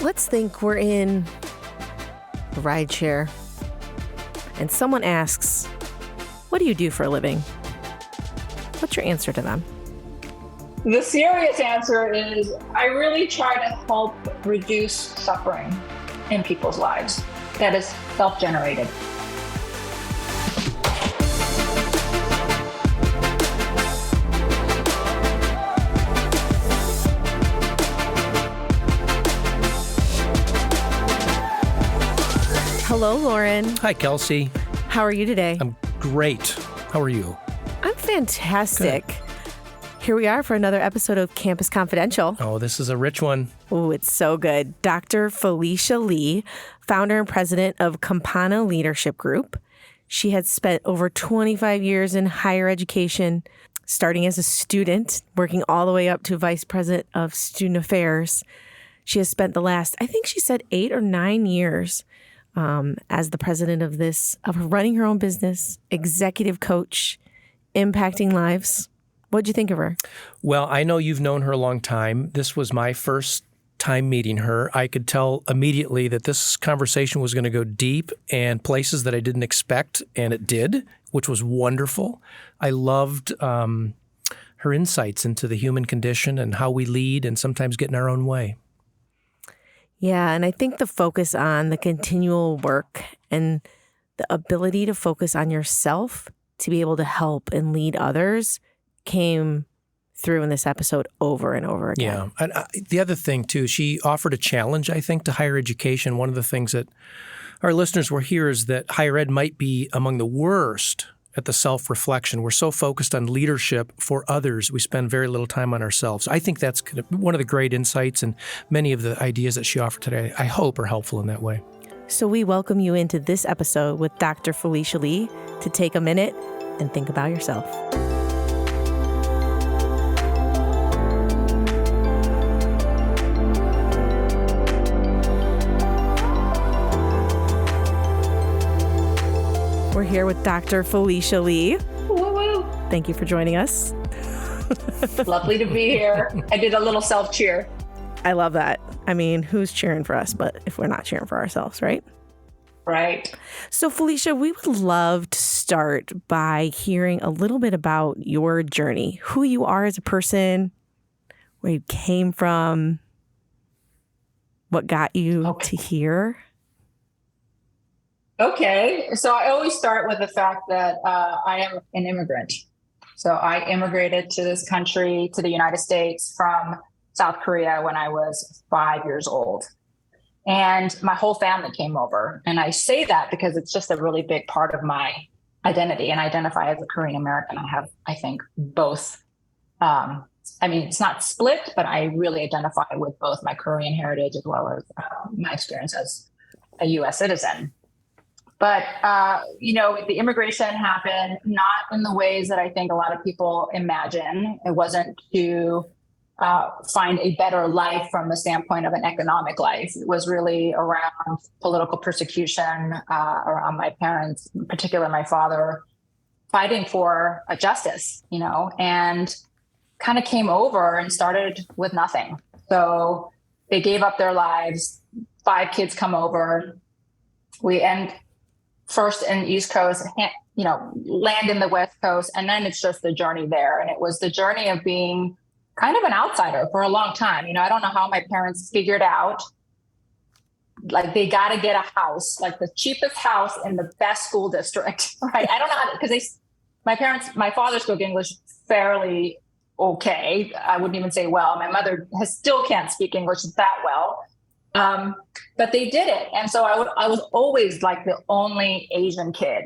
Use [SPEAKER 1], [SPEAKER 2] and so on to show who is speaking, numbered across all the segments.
[SPEAKER 1] Let's think we're in a rideshare and someone asks, what do you do for a living? What's your answer to them?
[SPEAKER 2] The serious answer is I really try to help reduce suffering in people's lives that is self-generated.
[SPEAKER 1] Hello, Loren.
[SPEAKER 3] Hi, Kelsey.
[SPEAKER 1] How are you today?
[SPEAKER 3] I'm great. How are you?
[SPEAKER 1] I'm fantastic.
[SPEAKER 3] Good.
[SPEAKER 1] Here we are for another episode of Campus Confidential.
[SPEAKER 3] Oh, this is a rich one.
[SPEAKER 1] Oh, it's so good. Dr. Felicia Lee, founder and president of Campana Leadership Group. She has spent over 25 years in higher education, starting as a student, working all the way up to vice president of student affairs. She has spent the last, I think she said 8 or 9 years as the president of running her own business, executive coach, impacting lives. What'd you think of her?
[SPEAKER 3] Well, I know you've known her a long time. This was my first time meeting her. I could tell immediately that this conversation was going to go deep and places that I didn't expect, and it did, which was wonderful. I loved her insights into the human condition and how we lead and sometimes get in our own way.
[SPEAKER 1] Yeah, and I think the focus on the continual work and the ability to focus on yourself to be able to help and lead others came through in this episode over and over again.
[SPEAKER 3] Yeah. And the other thing, too, she offered a challenge, I think, to higher education. One of the things that our listeners will hear is that higher ed might be among the worst at the self-reflection. We're so focused on leadership for others, we spend very little time on ourselves. I think that's one of the great insights, and many of the ideas that she offered today, I hope, are helpful in that way.
[SPEAKER 1] So we welcome you into this episode with Dr. Felicia Lee to take a minute and think about yourself. We're here with Dr. Felicia Lee.
[SPEAKER 2] Woo-woo.
[SPEAKER 1] Thank you for joining us.
[SPEAKER 2] Lovely to be here. I did a little self-cheer.
[SPEAKER 1] I love that. I mean, who's cheering for us, but if we're not cheering for ourselves, right?
[SPEAKER 2] Right.
[SPEAKER 1] So, Felicia, we would love to start by hearing a little bit about your journey, who you are as a person, where you came from, what got you to here.
[SPEAKER 2] Okay. So I always start with the fact that I am an immigrant. So I immigrated to this country, to the United States from South Korea when I was 5 years old. And my whole family came over. And I say that because it's just a really big part of my identity, and I identify as a Korean American. I have, I think, both. It's not split, but I really identify with both my Korean heritage as well as my experience as a U.S. citizen. But, the immigration happened not in the ways that I think a lot of people imagine. It wasn't to find a better life from the standpoint of an economic life. It was really around political persecution, around my parents, in particular my father, fighting for justice, and kind of came over and started with nothing. So they gave up their lives. 5 kids come over. We end first in the East Coast, land in the West Coast, and then it's just the journey there. And it was the journey of being kind of an outsider for a long time. I don't know how my parents figured out, like, they got to get a house, like the cheapest house in the best school district, right? I don't know how, because my father spoke English fairly okay. I wouldn't even say well. My mother still can't speak English that well. But they did it. And so I was always like the only Asian kid,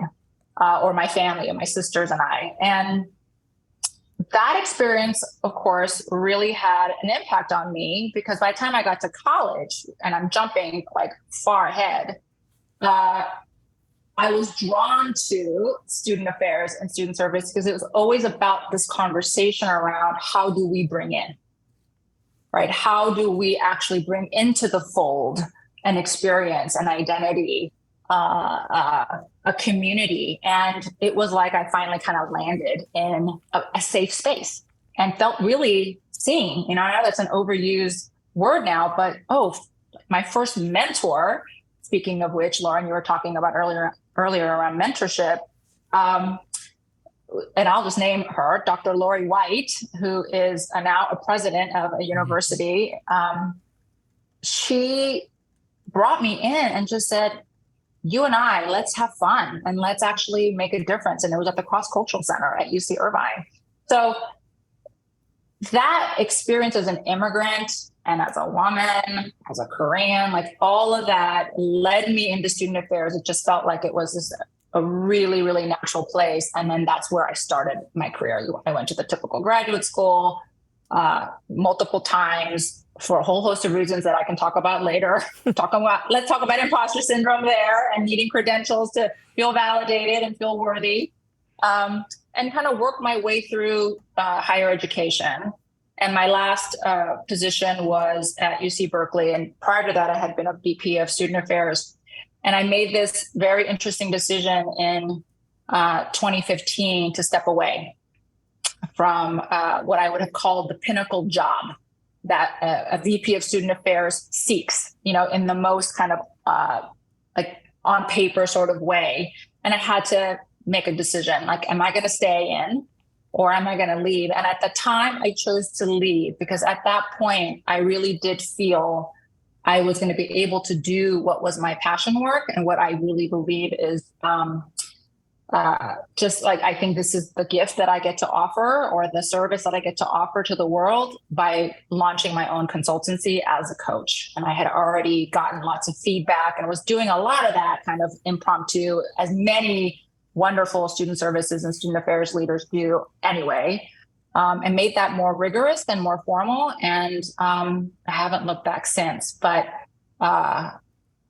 [SPEAKER 2] or my family and my sisters and I. And that experience, of course, really had an impact on me, because by the time I got to college, and I'm jumping like far ahead, I was drawn to student affairs and student service because it was always about this conversation around how do we bring in, right? How do we actually bring into the fold an experience, an identity, a community? And it was like I finally kind of landed in a safe space and felt really seen. I know that's an overused word now, but my first mentor, speaking of which, Loren, you were talking about earlier around mentorship. And I'll just name her, Dr. Lori White, who is now a president of a university. She brought me in and just said, you and I, let's have fun and let's actually make a difference. And it was at the Cross-Cultural Center at UC Irvine. So that experience as an immigrant and as a woman, as a Korean, like all of that led me into student affairs. It just felt like it was just a really, really natural place. And then that's where I started my career. I went to the typical graduate school multiple times for a whole host of reasons that I can talk about later. Let's talk about imposter syndrome there and needing credentials to feel validated and feel worthy, and kind of work my way through higher education. And my last position was at UC Berkeley. And prior to that, I had been a VP of student affairs. And I made this very interesting decision in 2015 to step away from what I would have called the pinnacle job that a VP of student affairs seeks, in the most kind of like on paper sort of way. And I had to make a decision, like, am I going to stay in or am I going to leave? And at the time I chose to leave because at that point I really did feel I was going to be able to do what was my passion work and what I really believe is just like, I think this is the gift that I get to offer or the service that I get to offer to the world by launching my own consultancy as a coach. And I had already gotten lots of feedback and was doing a lot of that kind of impromptu, as many wonderful student services and student affairs leaders do anyway, and made that more rigorous and more formal. And I haven't looked back since, but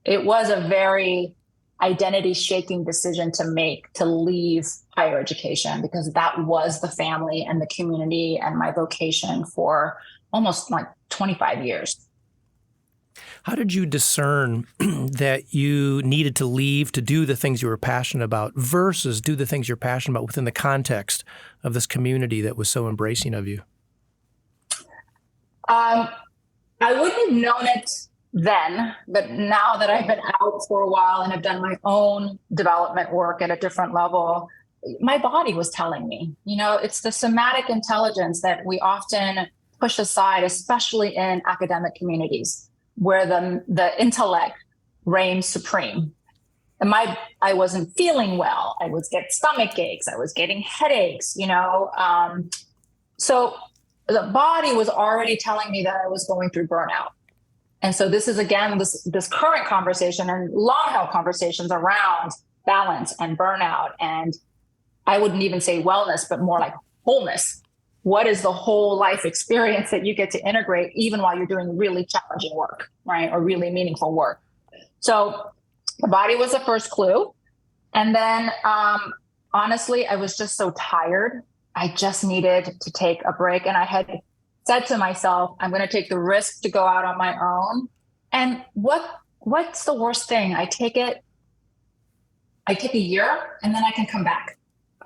[SPEAKER 2] it was a very identity shaking decision to make, to leave higher education, because that was the family and the community and my vocation for almost like 25 years.
[SPEAKER 3] How did you discern that you needed to leave to do the things you were passionate about versus do the things you're passionate about within the context of this community that was so embracing of you?
[SPEAKER 2] I wouldn't have known it then, but now that I've been out for a while and have done my own development work at a different level, my body was telling me, it's the somatic intelligence that we often push aside, especially in academic communities where the intellect reigns supreme. And I wasn't feeling well. I was getting stomach aches. I was getting headaches, so the body was already telling me that I was going through burnout. And so this is, again, this current conversation and long-held conversations around balance and burnout. And I wouldn't even say wellness, but more like wholeness. What is the whole life experience that you get to integrate even while you're doing really challenging work, right? Or really meaningful work. So the body was the first clue. And then honestly, I was just so tired. I just needed to take a break. And I had said to myself, I'm going to take the risk to go out on my own. And what's the worst thing? I take a year and then I can come back.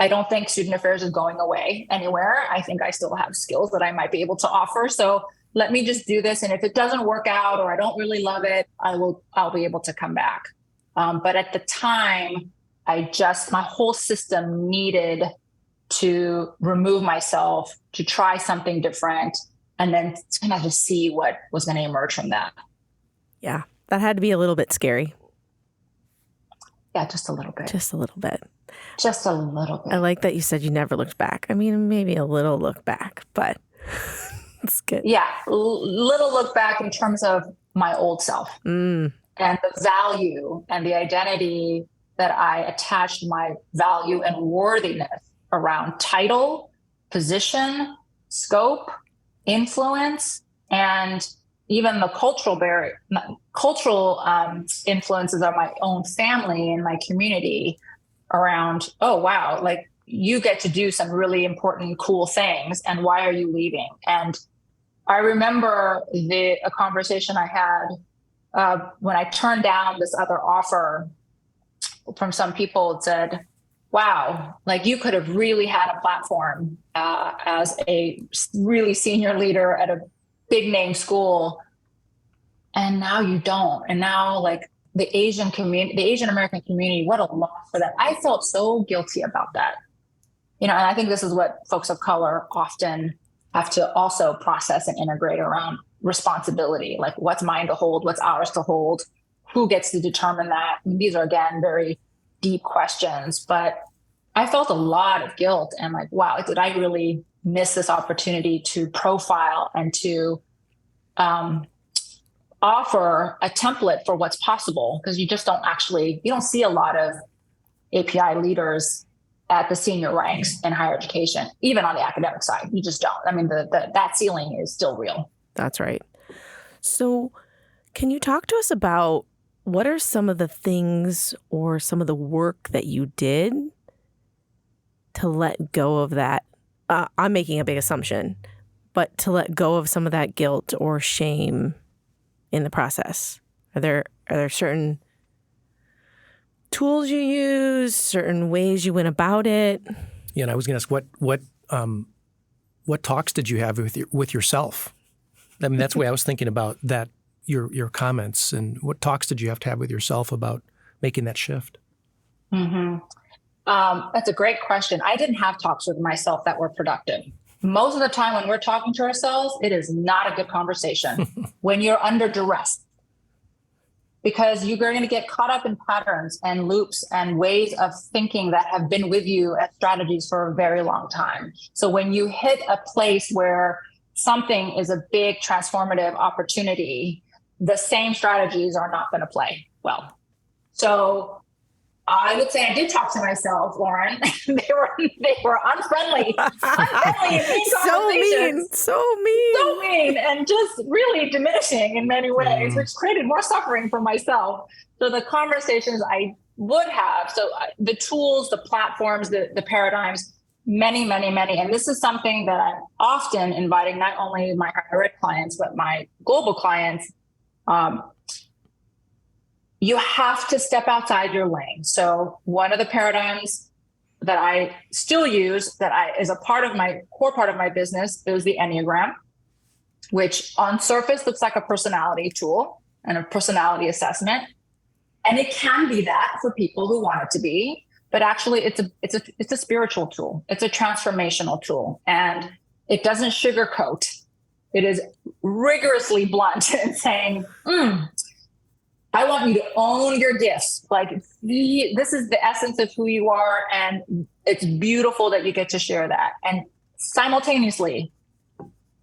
[SPEAKER 2] I don't think student affairs is going away anywhere. I think I still have skills that I might be able to offer. So let me just do this. And if it doesn't work out or I don't really love it, I'll be able to come back. But at the time, my whole system needed to remove myself, to try something different, and then kind of to see what was going to emerge from that.
[SPEAKER 1] Yeah, that had to be a little bit scary.
[SPEAKER 2] Yeah, just a little bit.
[SPEAKER 1] Just a little bit.
[SPEAKER 2] Just a little bit.
[SPEAKER 1] I like that you said you never looked back. I mean, maybe a little look back, but it's good.
[SPEAKER 2] Yeah, little look back in terms of my old self and the value and the identity that I attached my value and worthiness around title, position, scope, influence, and even the cultural influences of my own family and my community around, oh, wow, like you get to do some really important, cool things. And why are you leaving? And I remember a conversation I had when I turned down this other offer from some people that said, wow, like you could have really had a platform as a really senior leader at a big name school. And now you don't. And now like the Asian community, the Asian American community, what a loss for that. I felt so guilty about that. And I think this is what folks of color often have to also process and integrate around responsibility. Like what's mine to hold, what's ours to hold, who gets to determine that? I mean, these are, again, very deep questions, but I felt a lot of guilt and like, wow, did I really miss this opportunity to profile and to offer a template for what's possible? Because you just you don't see a lot of API leaders at the senior ranks in higher education, even on the academic side. You just don't. I mean, that ceiling is still real.
[SPEAKER 1] That's right. So can you talk to us about what are some of the things or some of the work that you did to let go of that? I'm making a big assumption, but to let go of some of that guilt or shame in the process. Are there certain tools you use, certain ways you went about it?
[SPEAKER 3] Yeah, and I was going to ask what talks did you have with yourself? I mean, that's the way I was thinking about that. Your comments, and what talks did you have to have with yourself about making that shift?
[SPEAKER 2] Mm-hmm. That's a great question. I didn't have talks with myself that were productive. Most of the time when we're talking to ourselves, it is not a good conversation when you're under duress, because you're going to get caught up in patterns and loops and ways of thinking that have been with you as strategies for a very long time. So when you hit a place where something is a big transformative opportunity, the same strategies are not going to play well. So I would say I did talk to myself, Loren. they were unfriendly and mean conversations.
[SPEAKER 1] So mean,
[SPEAKER 2] and just really diminishing in many ways, which created more suffering for myself. So the conversations I would have, the tools, the platforms, the paradigms, many, and this is something that I'm often inviting not only my higher ed clients, but my global clients. You have to step outside your lane. So one of the paradigms that I still use is a core part of my business is the Enneagram, which on surface looks like a personality tool and a personality assessment. And it can be that for people who want it to be, but actually it's a spiritual tool. It's a transformational tool, and it doesn't sugarcoat. It is rigorously blunt in saying, I want you to own your gifts. Like this is the essence of who you are. And it's beautiful that you get to share that. And simultaneously,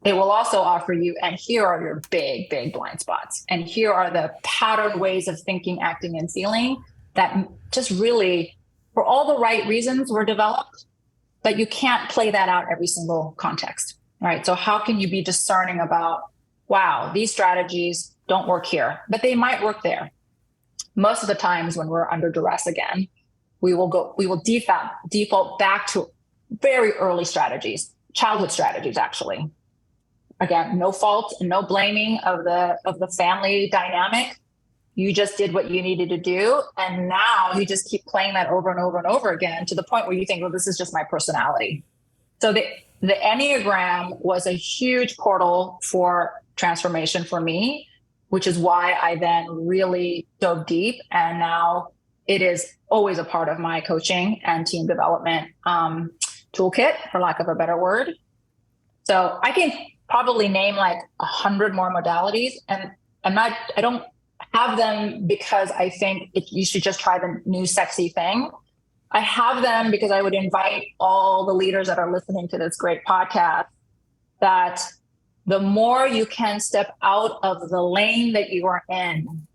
[SPEAKER 2] it will also offer you, and here are your big, big blind spots. And here are the patterned ways of thinking, acting, and feeling that just really, for all the right reasons, were developed, but you can't play that out every single context, right? So how can you be discerning about, wow, these strategies don't work here, but they might work there. Most of the times when we're under duress again, we will default back to very early strategies, childhood strategies, actually. Again, no fault and no blaming of the family dynamic. You just did what you needed to do. And now you just keep playing that over and over and over again to the point where you think, well, this is just my personality. So the Enneagram was a huge portal for transformation for me, which is why I then really dove deep. And now it is always a part of my coaching and team development toolkit, for lack of a better word. So I can probably name like 100 more modalities, and I don't have them because I think you should just try the new sexy thing. I have them because I would invite all the leaders that are listening to this great podcast that the more you can step out of the lane that you are in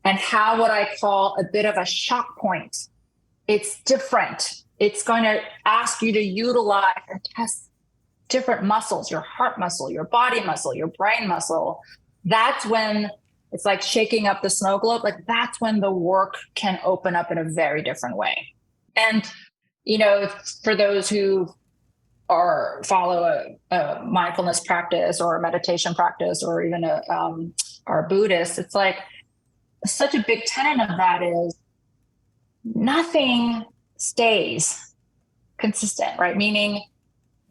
[SPEAKER 2] and have what I call a bit of a shock point, it's different. It's going to ask you to utilize and test different muscles, your heart muscle, your body muscle, your brain muscle. That's when it's like shaking up the snow globe. Like that's when the work can open up in a very different way. And, for those who follow a mindfulness practice or a meditation practice or even are Buddhist, it's like such a big tenet of that is nothing stays consistent, right? Meaning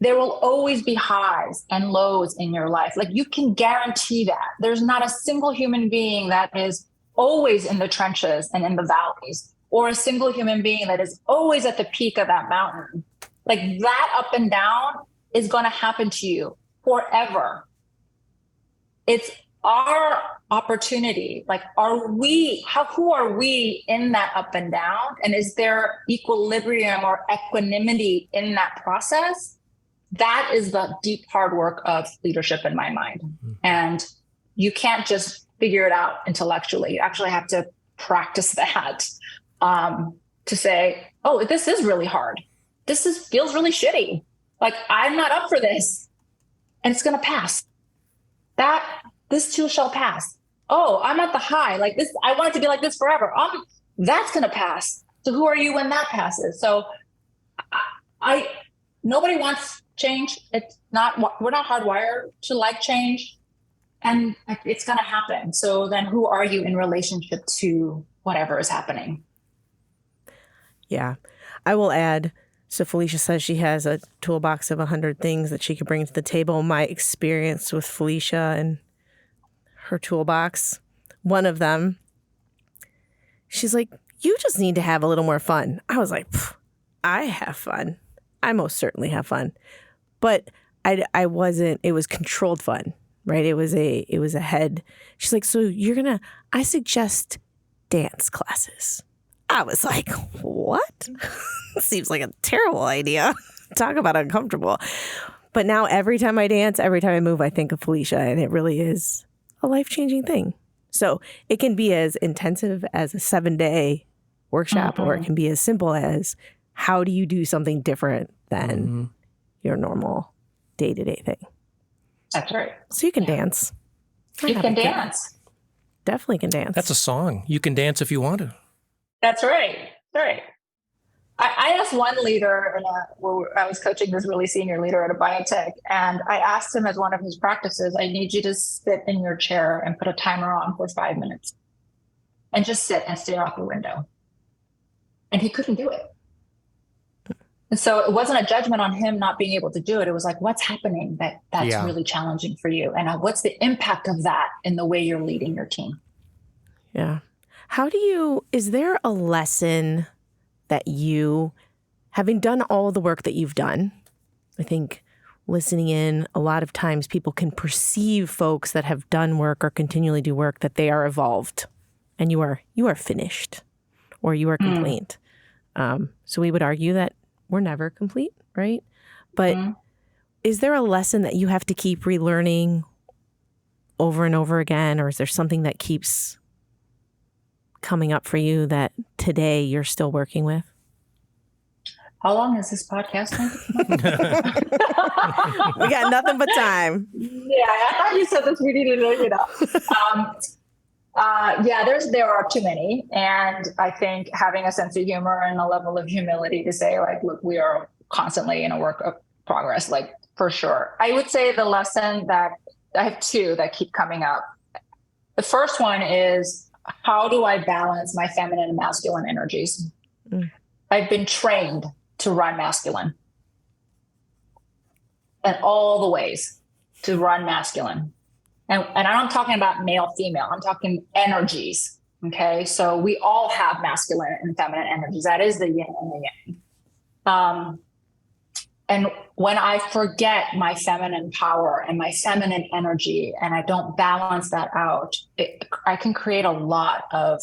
[SPEAKER 2] There will always be highs and lows in your life. Like, you can guarantee that. There's not a single human being that is always in the trenches and in the valleys, or a single human being that is always at the peak of that mountain. Like, that up and down is going to happen to you forever. It's our opportunity. Like, who are we in that up and down? And is there equilibrium or equanimity in that process? That is the deep, hard work of leadership in my mind. Mm-hmm. And you can't just figure it out intellectually. You actually have to practice that to say, oh, this is really hard. Feels really shitty. Like, I'm not up for this, and it's going to pass. This too shall pass. Oh, I'm at the high. Like this, I want it to be like this forever. That's going to pass. So who are you when that passes? So nobody wants change. We're not hardwired to like change, and it's going to happen. So then who are you in relationship to whatever is happening?
[SPEAKER 1] Yeah. I will add, so Felicia says she has a toolbox of 100 things that she could bring to the table. My experience with Felicia and her toolbox, one of them, she's like, you just need to have a little more fun. I was like, I have fun. I most certainly have fun. But I wasn't, it was controlled fun, right? It was a head. She's like, so I suggest dance classes. I was like, what? Seems like a terrible idea. Talk about uncomfortable. But now every time I dance, every time I move, I think of Felicia, and it really is a life-changing thing. So it can be as intensive as a 7-day workshop, or it can be as simple as, how do you do something different than your normal day-to-day thing?
[SPEAKER 2] That's right.
[SPEAKER 1] So you can dance.
[SPEAKER 2] You can dance.
[SPEAKER 1] Definitely can dance.
[SPEAKER 3] That's a song. You can dance if you want to.
[SPEAKER 2] That's right. Right. I asked one leader, where I was coaching this really senior leader at a biotech, and I asked him as one of his practices, I need you to sit in your chair and put a timer on for 5 minutes and just sit and stare out the window. And he couldn't do it. And so it wasn't a judgment on him not being able to do it. It was like, what's happening that's really challenging for you? And what's the impact of that in the way you're leading your team?
[SPEAKER 1] Yeah. Is there a lesson that you, having done all the work that you've done, I think listening in, a lot of times people can perceive folks that have done work or continually do work that they are evolved, and you are finished, or you are complete. So we would argue that we're never complete, right? But is there a lesson that you have to keep relearning over and over again, or is there something that keeps coming up for you that today you're still working with?
[SPEAKER 2] How long is this podcast going to
[SPEAKER 1] We got nothing but time.
[SPEAKER 2] Yeah, I thought you said this. We needed to, there are too many. And I think having a sense of humor and a level of humility to say, like, look, we are constantly in a work of progress, like, for sure. I would say the lesson that I have two that keep coming up. The first one is, how do I balance my feminine and masculine energies? I've been trained to run masculine in all the ways to run masculine. And I'm not talking about male, female. I'm talking energies. Okay. So we all have masculine and feminine energies. That is the yin and the yang. And when I forget my feminine power and my feminine energy, and I don't balance that out, I can create a lot of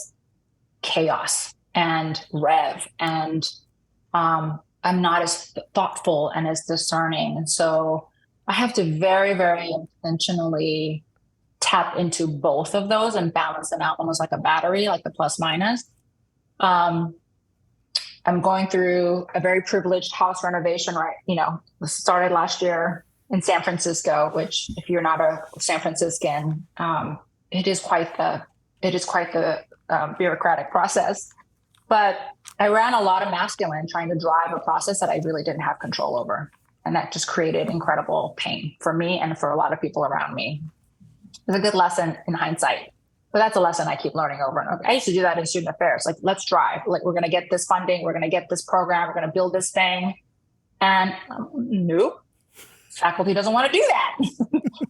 [SPEAKER 2] chaos and rev, and I'm not as thoughtful and as discerning. And so I have to very, very intentionally tap into both of those and balance them out, almost like a battery, like the plus minus. I'm going through a very privileged house renovation, right? Started last year in San Francisco, which, if you're not a San Franciscan, it is quite the bureaucratic process. But I ran a lot of masculine trying to drive a process that I really didn't have control over. And that just created incredible pain for me and for a lot of people around me. It's a good lesson in hindsight, but that's a lesson I keep learning over and over. I used to do that in student affairs. Like, let's drive. Like, we're going to get this funding. We're going to get this program. We're going to build this thing. And nope, Faculty doesn't want to do that.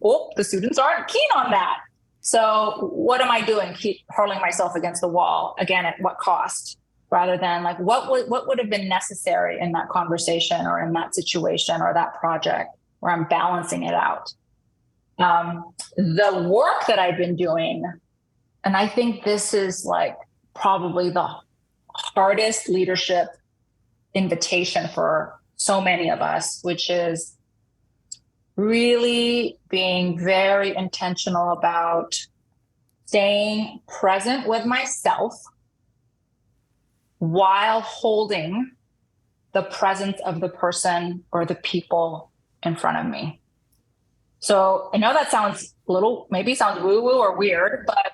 [SPEAKER 2] Oh, the students aren't keen on that. So what am I doing? Keep hurling myself against the wall, again, at what cost? Rather than like, what would have been necessary in that conversation or in that situation or that project where I'm balancing it out. The work that I've been doing, and I think this is like probably the hardest leadership invitation for so many of us, which is really being very intentional about staying present with myself while holding the presence of the person or the people in front of me. So I know that sounds maybe sounds woo-woo or weird, but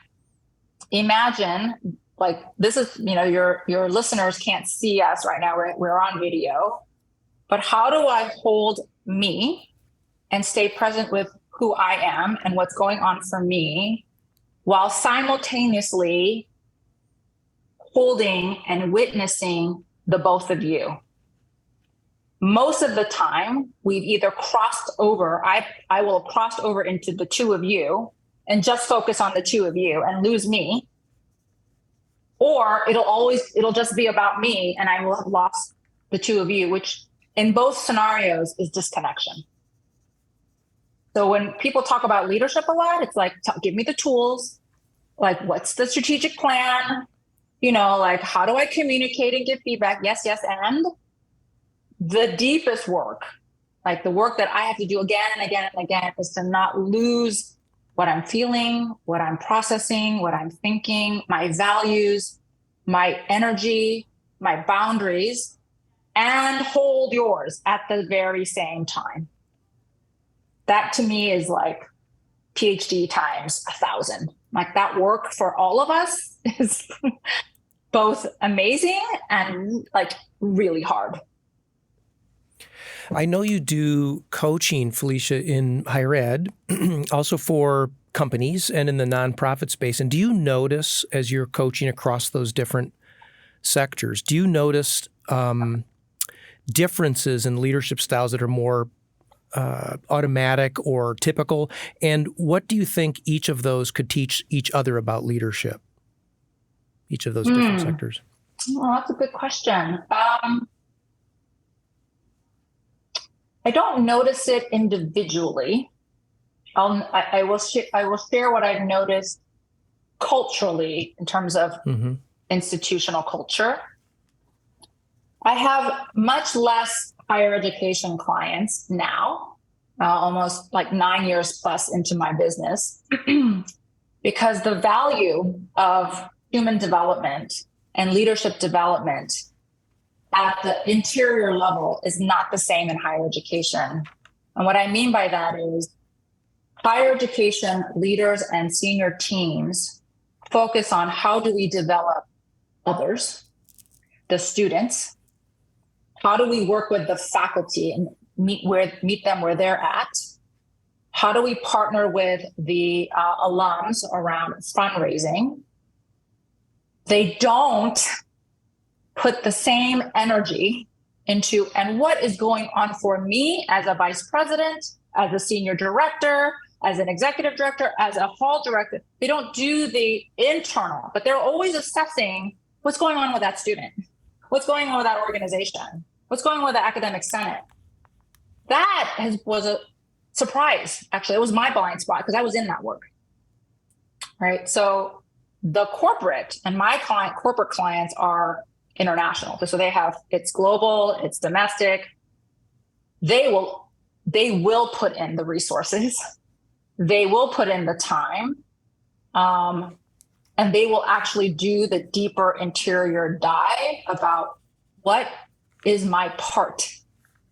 [SPEAKER 2] imagine like this is, your listeners can't see us right now. We're on video, but how do I hold me and stay present with who I am and what's going on for me while simultaneously holding and witnessing the both of you? Most of the time, we've either crossed over, I will have crossed over into the two of you and just focus on the two of you and lose me. Or it'll just be about me and I will have lost the two of you, which in both scenarios is disconnection. So when people talk about leadership a lot, it's like, give me the tools. Like, what's the strategic plan? Like, how do I communicate and give feedback? Yes. And the deepest work, like the work that I have to do again and again and again, is to not lose what I'm feeling, what I'm processing, what I'm thinking, my values, my energy, my boundaries, and hold yours at the very same time. That to me is like PhD times 1,000. Like that work for all of us is both amazing and like really hard.
[SPEAKER 3] I know you do coaching, Felicia, in higher ed, also for companies and in the nonprofit space. And do you notice, as you're coaching across those different sectors, do you notice differences in leadership styles that are more automatic or typical? And what do you think each of those could teach each other about leadership? Each of those different sectors?
[SPEAKER 2] Well, that's a good question. I don't notice it individually. I will share what I've noticed culturally in terms of institutional culture. I have much less higher education clients now, almost like 9 years plus into my business, because the value of human development and leadership development at the interior level is not the same in higher education. And what I mean by that is higher education leaders and senior teams focus on how do we develop others, the students, how do we work with the faculty and meet them where they're at, how do we partner with the alums around fundraising. They don't put the same energy into, and what is going on for me as a vice president, as a senior director, as an executive director, as a hall director. They don't do the internal, but they're always assessing what's going on with that student, what's going on with that organization, what's going on with the academic senate. That was a surprise. Actually, it was my blind spot because I was in that work, right? So the corporate and my corporate clients are international. So it's global, it's domestic. They will put in the resources. They will put in the time. And they will actually do the deeper interior dive about what is my part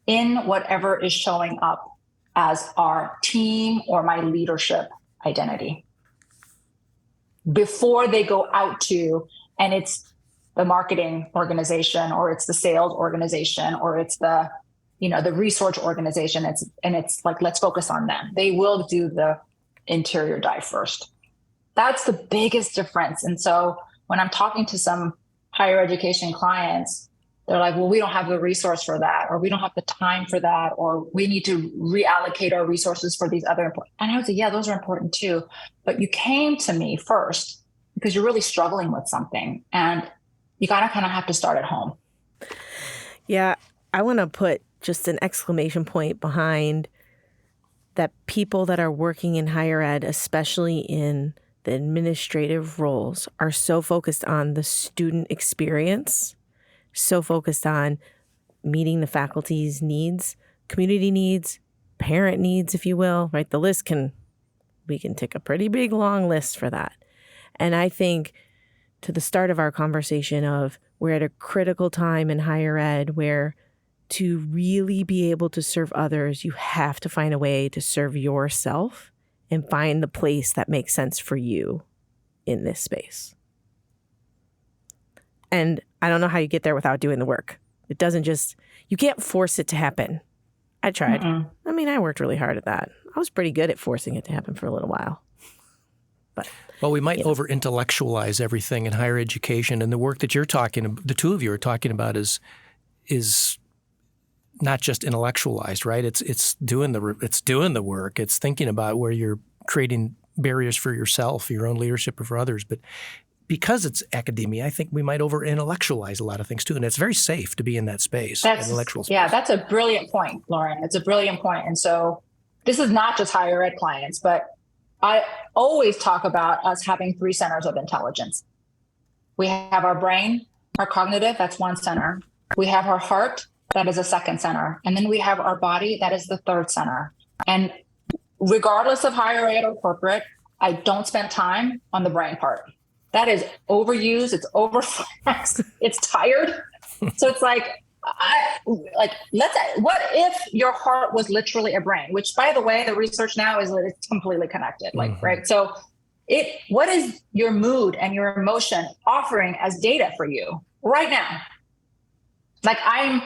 [SPEAKER 2] in whatever is showing up as our team or my leadership identity before they go out to, and it's the marketing organization, or it's the sales organization, or it's the research organization. It's like, let's focus on them. They will do the interior dive first. That's the biggest difference. And so when I'm talking to some higher education clients, they're like, well, we don't have the resource for that, or we don't have the time for that, or we need to reallocate our resources for these other important. And I would say, yeah, those are important too. But you came to me first because you're really struggling with something, and you gotta kind of have to start at home.
[SPEAKER 1] Yeah, I want to put just an exclamation point behind that. People that are working in higher ed, especially in the administrative roles, are so focused on the student experience, so focused on meeting the faculty's needs, community needs, parent needs, if you will, right? We can take a pretty big, long list for that. And I think to the start of our conversation of we're at a critical time in higher ed where to really be able to serve others, you have to find a way to serve yourself and find the place that makes sense for you in this space. And I don't know how you get there without doing the work. It doesn't just, you can't force it to happen. I tried. I mean, I worked really hard at that. I was pretty good at forcing it to happen for a little while. But
[SPEAKER 3] well, we might over-intellectualize everything in higher education, and the work that the two of you are talking about is not just intellectualized, right? It's doing the work. It's thinking about where you're creating barriers for yourself, your own leadership, or for others. But because it's academia, I think we might over-intellectualize a lot of things too, and it's very safe to be in that space, intellectual space.
[SPEAKER 2] Yeah, that's a brilliant point, Loren. It's a brilliant point. And so this is not just higher ed clients, but I always talk about us having 3 centers of intelligence. We have our brain, our cognitive, that's one center. We have our heart, that is a second center. And then we have our body, that is the third center. And regardless of higher ed or corporate, I don't spend time on the brain part. That is overused, it's overflexed, it's tired. So it's like, what if your heart was literally a brain? Which, by the way, the research now is that it's completely connected. Right? So, what is your mood and your emotion offering as data for you right now? Like, I'm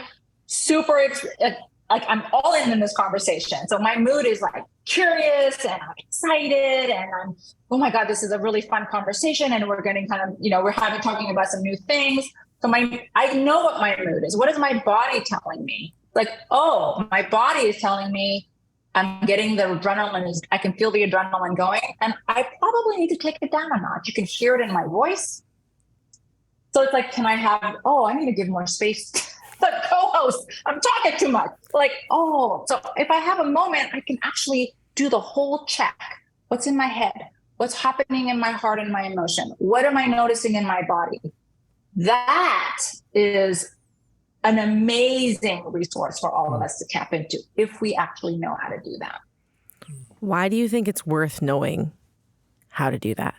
[SPEAKER 2] I'm all in this conversation. So my mood is like curious and I'm excited and I'm, oh my God, this is a really fun conversation, and we're getting kind of, we're talking about some new things. So I know what my mood is. What is my body telling me? Like, oh, my body is telling me I'm getting the adrenaline. I can feel the adrenaline going, and I probably need to take it down a notch. You can hear it in my voice. So it's like, I need to give more space to the co-host. I'm talking too much. So if I have a moment, I can actually do the whole check. What's in my head? What's happening in my heart and my emotion? What am I noticing in my body? That is an amazing resource for all of us to tap into if we actually know how to do that.
[SPEAKER 1] Why do you think it's worth knowing how to do that?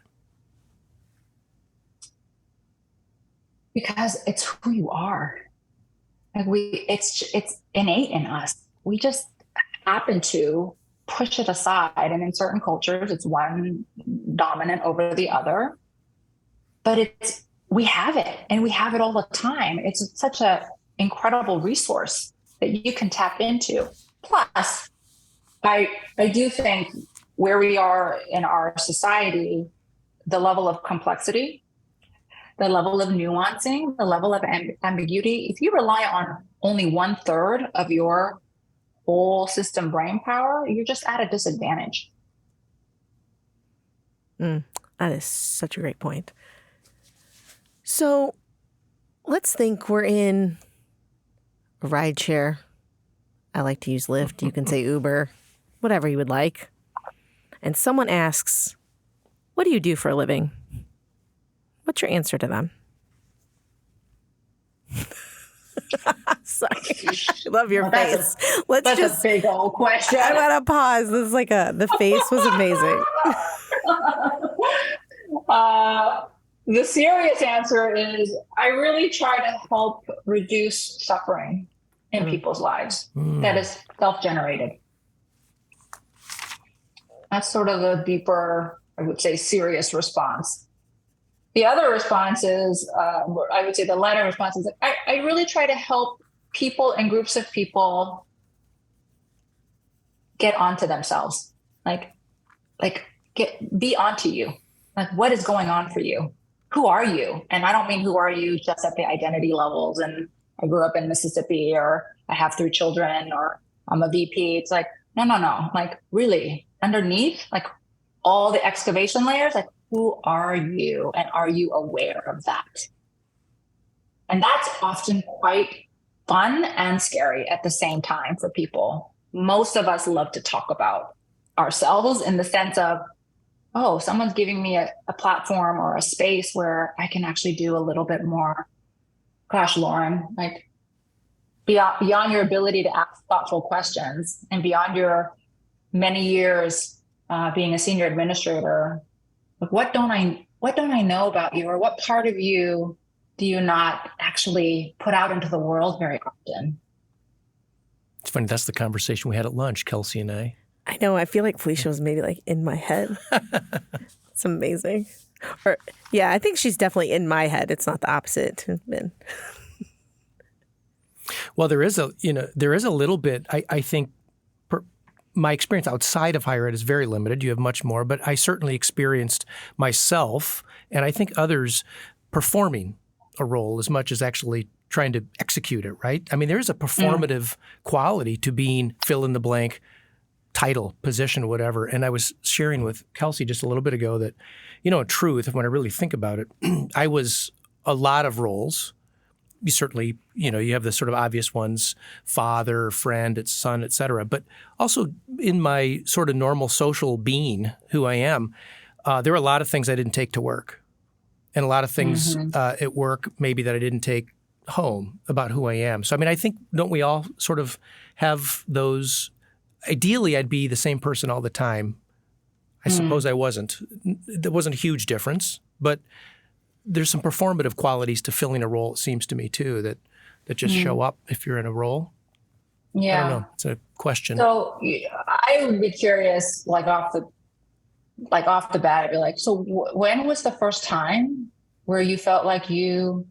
[SPEAKER 2] Because it's who you are. It's innate in us. We just happen to push it aside. And in certain cultures, it's one dominant over the other. But we have it, and we have it all the time. It's such an incredible resource that you can tap into. Plus, I do think where we are in our society, the level of complexity, the level of nuancing, the level of ambiguity, if you rely on only 1/3 of your whole system brain power, you're just at a disadvantage.
[SPEAKER 1] That is such a great point. So let's think we're in a ride share. I like to use Lyft. You can say Uber, whatever you would like. And someone asks, what do you do for a living? What's your answer to them? Sorry. I love your face.
[SPEAKER 2] That's a big old question.
[SPEAKER 1] I want to pause. This is the face was amazing.
[SPEAKER 2] The serious answer is I really try to help reduce suffering in people's lives that is self-generated. That's sort of the deeper, I would say, serious response. The other response is, I would say the lighter response is, I really try to help people and groups of people get onto themselves, be onto you. Like, what is going on for you? Who are you? And I don't mean who are you just at the identity levels and I grew up in Mississippi, or I have 3 children, or I'm a VP. It's like, no. Like, really, underneath, like all the excavation layers, like, who are you? And are you aware of that? And that's often quite fun and scary at the same time for people. Most of us love to talk about ourselves in the sense of, oh, someone's giving me a platform or a space where I can actually do a little bit more. Gosh, Loren, like beyond your ability to ask thoughtful questions and beyond your many years being a senior administrator, like what don't I know about you, or what part of you do you not actually put out into the world very often?
[SPEAKER 3] It's funny. That's the conversation we had at lunch, Kelsey and I.
[SPEAKER 1] I know. I feel like Felicia was maybe like in my head. It's amazing. Or yeah, I think she's definitely in my head. It's not the opposite.
[SPEAKER 3] Well, there is a little bit. I think my experience outside of higher ed is very limited. You have much more, but I certainly experienced myself, and I think others, performing a role as much as actually trying to execute it, right? I mean, there is a performative quality to being fill in the blank title, position, whatever. And I was sharing with Kelsey just a little bit ago that, in truth, when I really think about it, I was a lot of roles. You certainly, you have the sort of obvious ones, father, friend, son, et cetera. But also in my sort of normal social being, who I am, there are a lot of things I didn't take to work. And a lot of things at work maybe that I didn't take home about who I am. So, I mean, I think, don't we all sort of have those? Ideally, I'd be the same person all the time. I suppose I wasn't. There wasn't a huge difference, but there's some performative qualities to filling a role, it seems to me, too, that just show up if you're in a role.
[SPEAKER 2] Yeah.
[SPEAKER 3] I don't know. It's a question.
[SPEAKER 2] So I would be curious, like off the bat, I'd be like, so when was the first time where you felt like you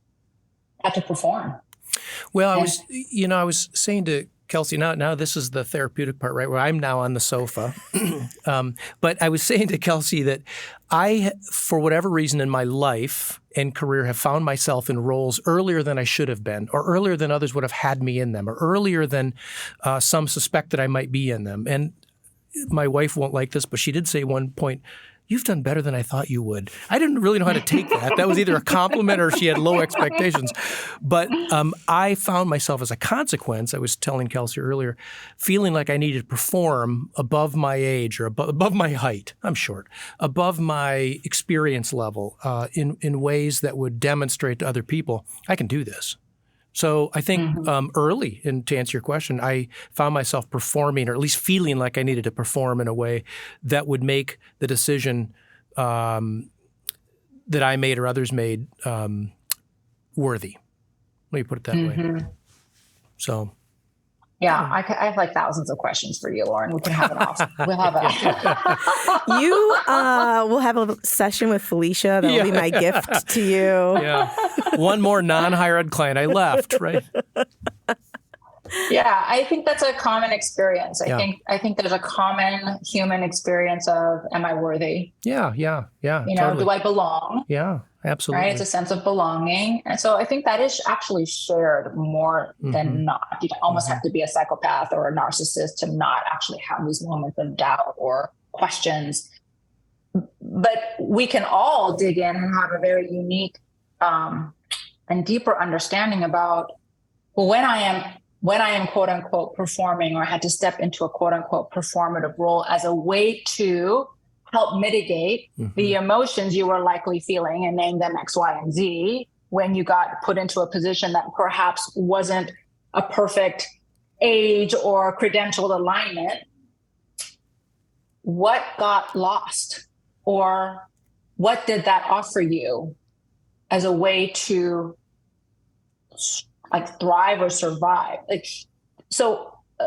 [SPEAKER 2] had to perform?
[SPEAKER 3] Well, I was saying to Kelsey, now this is the therapeutic part, right, where I'm now on the sofa. But I was saying to Kelsey that I, for whatever reason in my life and career, have found myself in roles earlier than I should have been, or earlier than others would have had me in them, or earlier than some suspect that I might be in them. And my wife won't like this, but she did say at one point, "You've done better than I thought you would." I didn't really know how to take that. That was either a compliment or she had low expectations. But I found myself as a consequence, I was telling Kelsey earlier, feeling like I needed to perform above my age or above my height. I'm short. Above my experience level in ways that would demonstrate to other people, I can do this. So I think early, and to answer your question, I found myself performing, or at least feeling like I needed to perform in a way that would make the decision that I made or others made worthy. Let me put it that way. So.
[SPEAKER 2] Yeah, I have like thousands of questions for you, Loren. We can have it off. We'll have it.
[SPEAKER 1] You will have a session with Felicia. That'll be my gift to you.
[SPEAKER 3] Yeah. One more non-higher ed client. I left, right?
[SPEAKER 2] Yeah, I think that's a common experience. I think there's a common human experience of, am I worthy?
[SPEAKER 3] Yeah.
[SPEAKER 2] Totally. Do I belong?
[SPEAKER 3] Yeah, absolutely.
[SPEAKER 2] Right? It's a sense of belonging. And so I think that is actually shared more than not. You almost have to be a psychopath or a narcissist to not actually have these moments of doubt or questions. But we can all dig in and have a very unique and deeper understanding about, well, when I am quote unquote performing, or had to step into a quote unquote performative role as a way to help mitigate the emotions you were likely feeling, and name them X, Y, and Z, when you got put into a position that perhaps wasn't a perfect age or credentialed alignment. What got lost, or what did that offer you as a way to like thrive or survive?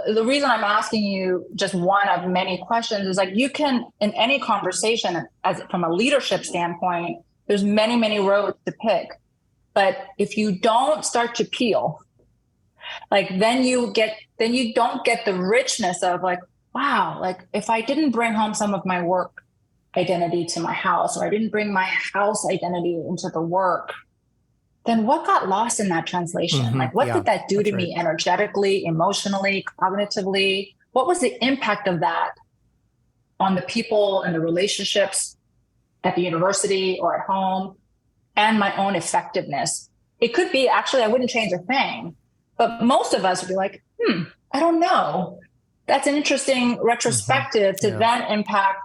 [SPEAKER 2] The reason I'm asking you just one of many questions is, like, you can, in any conversation, as from a leadership standpoint, there's many, many roads to pick. But if you don't start to peel, like, then you don't get the richness of, like, wow, like, if I didn't bring home some of my work identity to my house, or I didn't bring my house identity into the work, then what got lost in that translation? Like, what did that do to me energetically, emotionally, cognitively? What was the impact of that on the people and the relationships at the university or at home and my own effectiveness? It could be, actually, I wouldn't change a thing, but most of us would be like, I don't know. That's an interesting retrospective to then impact,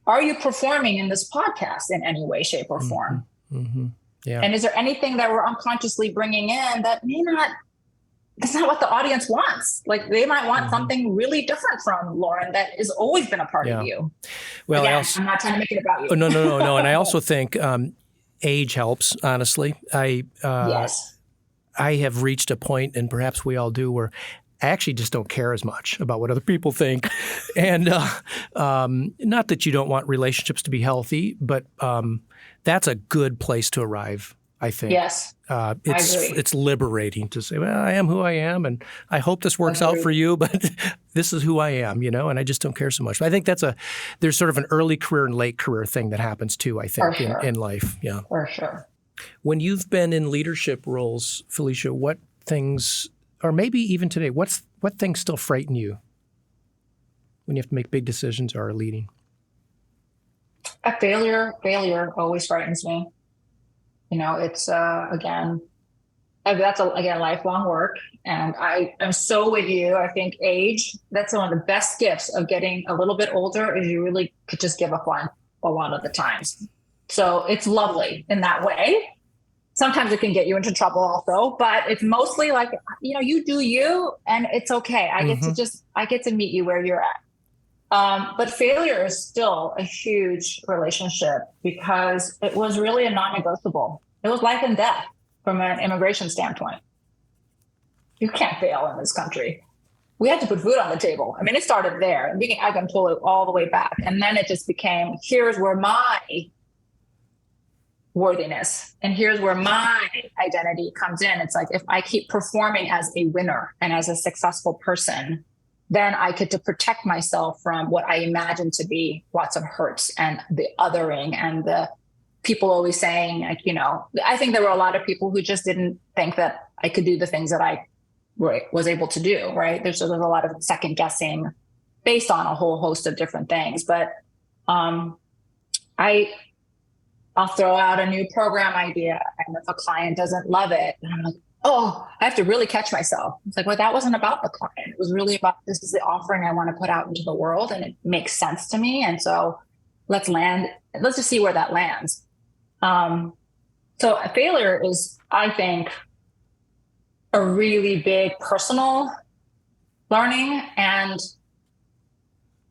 [SPEAKER 2] are you performing in this podcast in any way, shape, or form?
[SPEAKER 3] Yeah.
[SPEAKER 2] And is there anything that we're unconsciously bringing in that that's not what the audience wants? Like, they might want something really different from Loren that has always been a part of you.
[SPEAKER 3] Well,
[SPEAKER 2] Again, I'm not trying to make it about you.
[SPEAKER 3] No. And I also think age helps, honestly.
[SPEAKER 2] Yes.
[SPEAKER 3] I have reached a point, and perhaps we all do, where I actually just don't care as much about what other people think. And not that you don't want relationships to be healthy, but that's a good place to arrive, I think.
[SPEAKER 2] Yes, I agree.
[SPEAKER 3] It's liberating to say, well, I am who I am, and I hope this works out for you, but this is who I am, and I just don't care so much. But I think there's sort of an early career and late career thing that happens too, I think, in life. Yeah.
[SPEAKER 2] For sure.
[SPEAKER 3] When you've been in leadership roles, Felicia, what things, or maybe even today, what things still frighten you when you have to make big decisions or are leading?
[SPEAKER 2] A failure always frightens me. It's again, that's lifelong work. And I'm so with you. I think age, that's one of the best gifts of getting a little bit older, is you really could just give a flying a lot of the times. So it's lovely in that way. Sometimes it can get you into trouble also, but it's mostly like, you do you, and it's okay. I get to meet you where you're at. But failure is still a huge relationship, because it was really a non-negotiable. It was life and death from an immigration standpoint. You can't fail in this country. We had to put food on the table. I mean, it started there, and I can pull it all the way back. And then it just became, here's where my worthiness and here's where my identity comes in. It's like, if I keep performing as a winner and as a successful person, then I get to protect myself from what I imagine to be lots of hurts and the othering and the people always saying, like, I think there were a lot of people who just didn't think that I could do the things that I was able to do, right? There's a lot of second guessing based on a whole host of different things. But I'll throw out a new program idea, and if a client doesn't love it, and I'm like, oh, I have to really catch myself. It's like, well, that wasn't about the client. It was really about, this is the offering I want to put out into the world, and it makes sense to me. And so let's just see where that lands. So a failure is, I think, a really big personal learning. And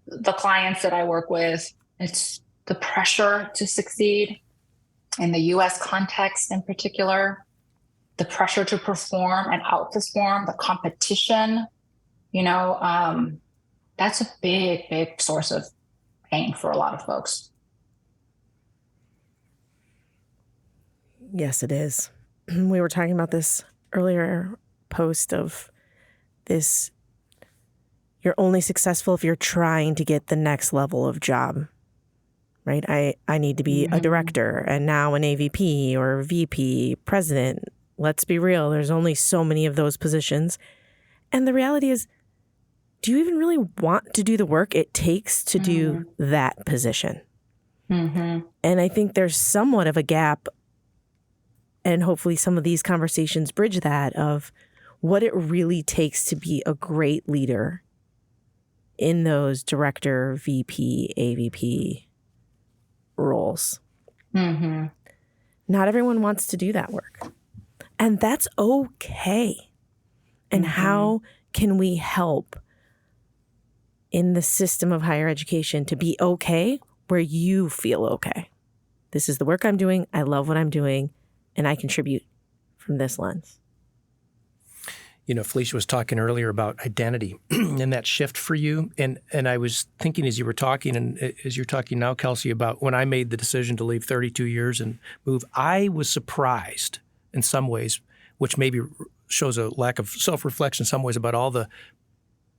[SPEAKER 2] the clients that I work with, it's the pressure to succeed in the U.S. context in particular, the pressure to perform and outperform, the competition, that's a big, big source of pain for a lot of folks.
[SPEAKER 1] Yes, it is. We were talking about this earlier post of this, you're only successful if you're trying to get the next level of job. Right? I need to be a director, and now an AVP or VP, president. Let's be real. There's only so many of those positions. And the reality is, do you even really want to do the work it takes to do that position? And I think there's somewhat of a gap, and hopefully some of these conversations bridge that, of what it really takes to be a great leader in those director, VP, AVP roles. Not everyone wants to do that work. And that's okay. And how can we help in the system of higher education to be okay where you feel okay? This is the work I'm doing. I love what I'm doing. And I contribute from this lens.
[SPEAKER 3] Felicia was talking earlier about identity and that shift for you. And I was thinking as you were talking, and as you're talking now, Kelsey, about when I made the decision to leave 32 years and move, I was surprised in some ways, which maybe shows a lack of self-reflection in some ways, about all the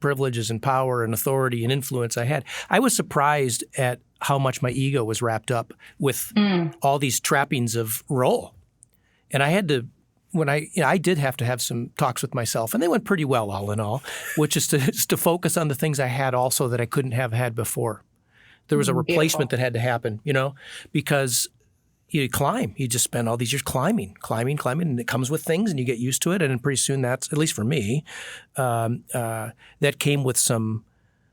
[SPEAKER 3] privileges and power and authority and influence I had. I was surprised at how much my ego was wrapped up with all these trappings of role. And I had to when I did have to have some talks with myself, and they went pretty well all in all, which is to focus on the things I had also that I couldn't have had before. There was a replacement that had to happen, because you climb. You just spend all these years climbing, and it comes with things, and you get used to it. And then pretty soon that's, at least for me, that came with some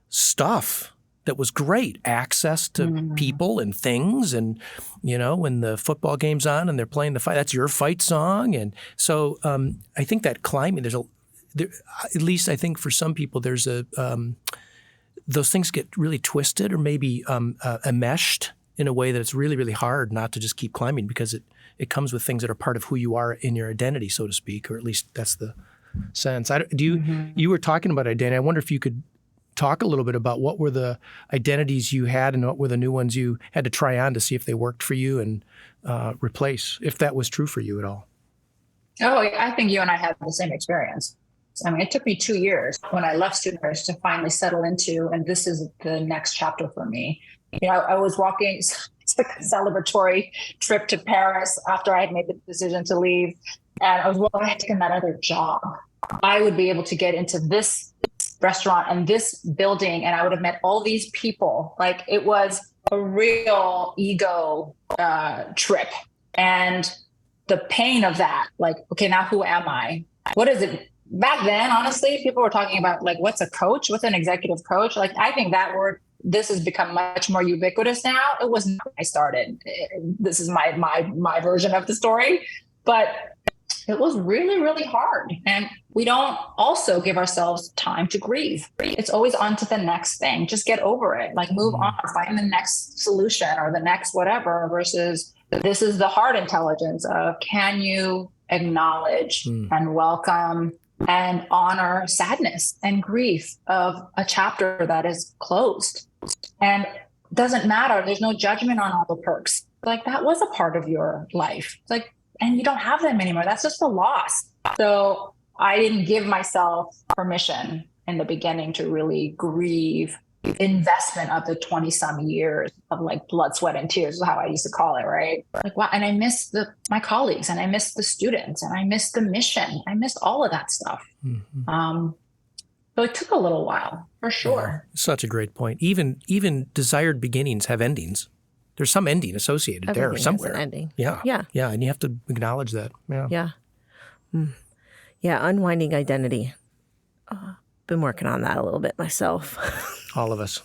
[SPEAKER 3] stuff that was great. Access to people and things. And, when the football game's on and they're playing the fight, that's your fight song. And so I think that climbing, at least I think for some people, there's those things get really twisted or maybe enmeshed in a way that it's really, really hard not to just keep climbing, because it comes with things that are part of who you are in your identity, so to speak, or at least that's the sense. You were talking about identity. I wonder if you could talk a little bit about what were the identities you had and what were the new ones you had to try on to see if they worked for you and replace, if that was true for you at all.
[SPEAKER 2] Oh, I think you and I had the same experience. I mean, it took me 2 years when I left student to finally settle into, and this is the next chapter for me. I was walking, it's like a celebratory trip to Paris after I had made the decision to leave. And I was, I had taken that other job. I would be able to get into this restaurant and this building, and I would have met all these people. Like, it was a real ego trip. And the pain of that, like, okay, now who am I? What is it? Back then, honestly, people were talking about, like, what's a coach? What's an executive coach? Like, I think that word, this has become much more ubiquitous now. It was not when I started. This is my version of the story, but it was really, really hard. And we don't also give ourselves time to grieve. It's always on to the next thing. Just get over it. Like, move on, find the next solution or the next whatever, versus this is the hard intelligence of, can you acknowledge and welcome and honor sadness and grief of a chapter that is closed. And doesn't matter. There's no judgment on all the perks. Like, that was a part of your life. It's like, and you don't have them anymore. That's just a loss. So I didn't give myself permission in the beginning to really grieve investment of the 20 some years of, like, blood, sweat, and tears is how I used to call it. Right. Like, wow. And I miss my colleagues, and I miss the students, and I miss the mission. I missed all of that stuff. So it took a little while, for sure.
[SPEAKER 3] Yeah, such a great point. Even desired beginnings have endings. There's some ending associated there somewhere.
[SPEAKER 1] Has an ending.
[SPEAKER 3] Yeah. And you have to acknowledge that.
[SPEAKER 1] Yeah. Yeah. Unwinding identity. Been working on that a little bit myself.
[SPEAKER 3] All of us.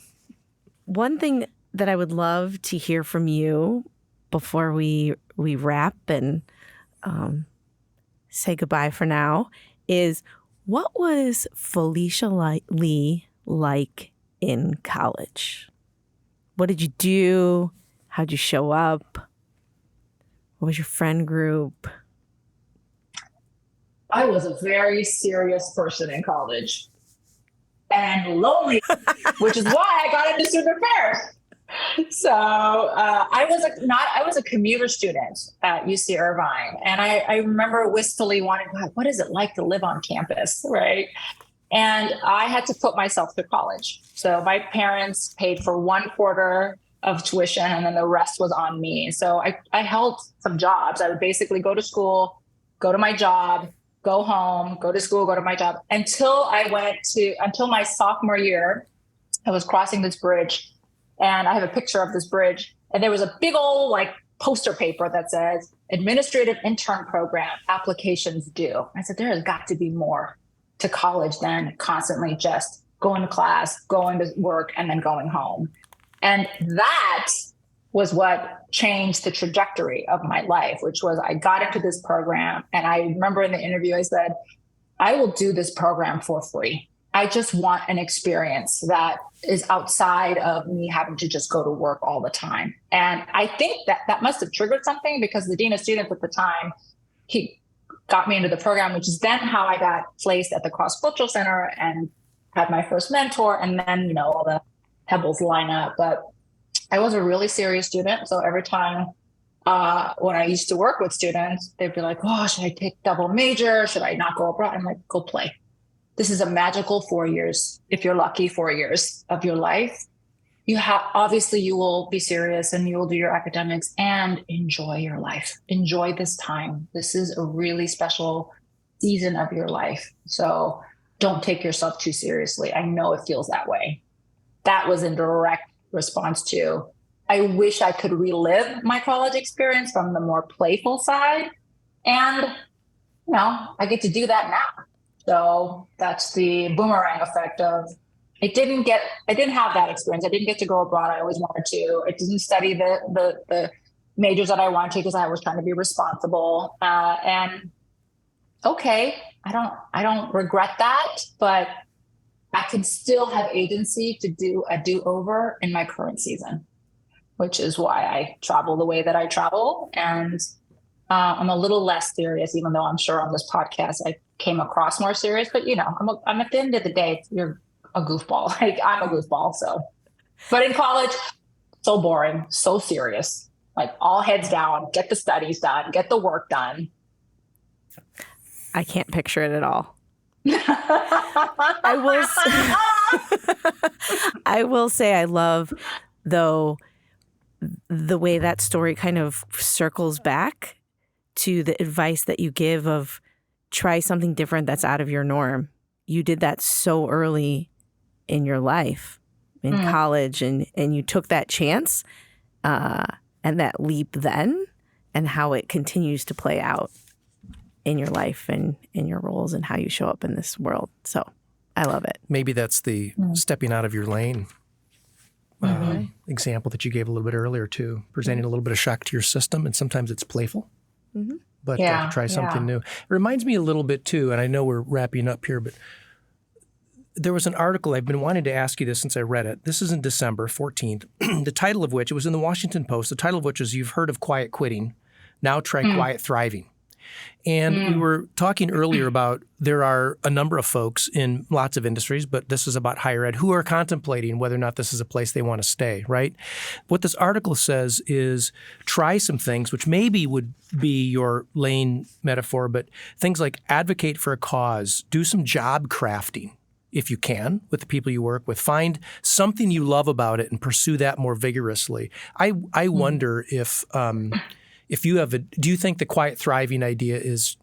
[SPEAKER 1] One thing that I would love to hear from you before we wrap and say goodbye for now is, what was Felicia Lee like in college? What did you do? How'd you show up? What was your friend group?
[SPEAKER 2] I was a very serious person in college and lonely, which is why I got into student affairs. So I was a commuter student at UC Irvine, and I remember wistfully wanting, what is it like to live on campus, right? And I had to put myself through college. So my parents paid for 1/4 of tuition, and then the rest was on me. So I held some jobs. I would basically go to school, go to my job, go home, go to school, go to my job, until my sophomore year. I was crossing this bridge, and I have a picture of this bridge, and there was a big old, like, poster paper that says administrative intern program applications due. I said, there has got to be more to college than constantly just going to class, going to work, and then going home. And that was what changed the trajectory of my life, which was, I got into this program, and I remember in the interview, I said, I will do this program for free. I just want an experience that is outside of me having to just go to work all the time. And I think that must have triggered something, because the dean of students at the time, he got me into the program, which is then how I got placed at the Cross-Cultural Center and had my first mentor, and then, all the pebbles line up. But I was a really serious student. So every time when I used to work with students, they'd be like, oh, should I take double major? Should I not go abroad? I'm like, go play. This is a magical 4 years, if you're lucky, 4 years of your life. obviously you will be serious and you will do your academics and enjoy your life. Enjoy this time. This is a really special season of your life. So don't take yourself too seriously. I know it feels that way. That was in direct response to, I wish I could relive my college experience from the more playful side. And, I get to do that now. So that's the boomerang effect of, I didn't have that experience. I didn't get to go abroad. I always wanted to. I didn't study the majors that I wanted to because I was trying to be responsible. And okay, I don't regret that, but I can still have agency to do a do-over in my current season, which is why I travel the way that I travel. And I'm a little less serious, even though I'm sure on this podcast I came across more serious. But I'm at the end of the day, you're a goofball. Like, I'm a goofball. So, but in college, so boring, so serious. Like, all heads down, get the studies done, get the work done.
[SPEAKER 1] I can't picture it at all. I will say I love, though, the way that story kind of circles back to the advice that you give of try something different that's out of your norm. You did that so early in your life, in college, and you took that chance and that leap then, and how it continues to play out in your life and in your roles and how you show up in this world. So I love it.
[SPEAKER 3] Maybe that's the stepping out of your lane example that you gave a little bit earlier too, presenting a little bit of shock to your system, and sometimes it's playful. But try something new. It reminds me a little bit too, and I know we're wrapping up here, but there was an article, I've been wanting to ask you this since I read it. This is in December 14th, the title of which, it was in the Washington Post, the title of which is You've Heard of Quiet Quitting, Now Try Quiet Thriving. And we were talking earlier about there are a number of folks in lots of industries, but this is about higher ed, who are contemplating whether or not this is a place they want to stay, right? What this article says is try some things, which maybe would be your lane metaphor, but things like advocate for a cause, do some job crafting if you can with the people you work with, find something you love about it and pursue that more vigorously. I wonder if you have do you think the quiet thriving idea is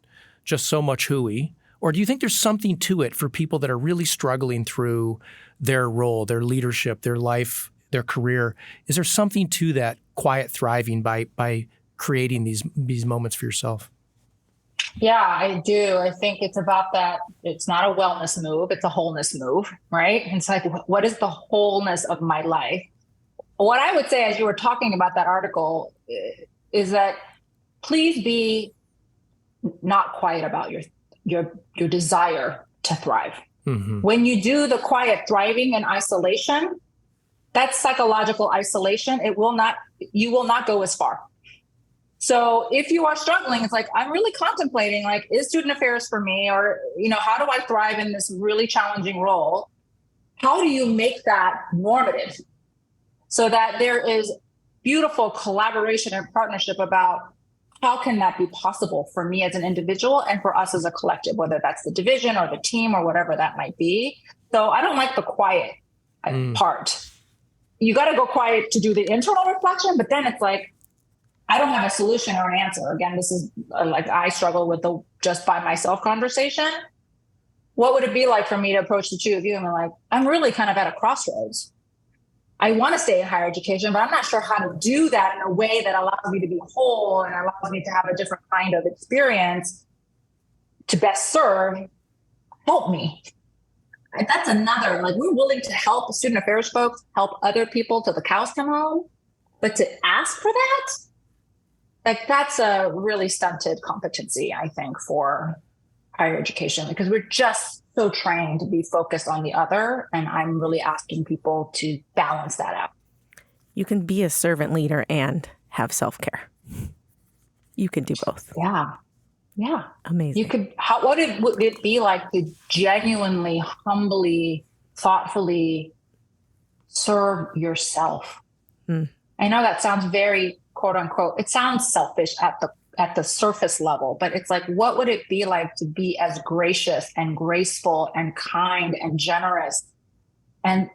[SPEAKER 3] just so much hooey, or do you think there's something to it for people that are really struggling through their role, their leadership, their life, their career? Is there something to that quiet thriving by creating these moments for yourself?
[SPEAKER 2] Yeah, I do. I think it's about that. It's not a wellness move. It's a wholeness move, right? It's like, what is the wholeness of my life? What I would say, as you were talking about that article, is that please be not quiet about your desire to thrive. When you do the quiet thriving in isolation, that's psychological isolation. You will not go as far. So if you are struggling, it's like, I'm really contemplating, like, is student affairs for me? Or, how do I thrive in this really challenging role? How do you make that normative so that there is beautiful collaboration and partnership about how can that be possible for me as an individual and for us as a collective, whether that's the division or the team or whatever that might be. So I don't like the quiet part. You got to go quiet to do the internal reflection, but then it's like, I don't have a solution or an answer. Again, this is like, I struggle with the just by myself conversation. What would it be like for me to approach the two of you and be like, I'm really kind of at a crossroads. I want to stay in higher education, but I'm not sure how to do that in a way that allows me to be whole and allows me to have a different kind of experience to best serve. Help me. And that's another, like, we're willing to help student affairs folks, help other people till the cows come home, but to ask for that, like, that's a really stunted competency, I think, for higher education, because we're just so trained to be focused on the other. And I'm really asking people to balance that out.
[SPEAKER 1] You can be a servant leader and have self-care. You can do both.
[SPEAKER 2] Yeah.
[SPEAKER 1] Amazing.
[SPEAKER 2] You could, would it be like to genuinely, humbly, thoughtfully serve yourself? I know that sounds very, quote unquote, it sounds selfish at the surface level, but it's like, what would it be like to be as gracious and graceful and kind and generous and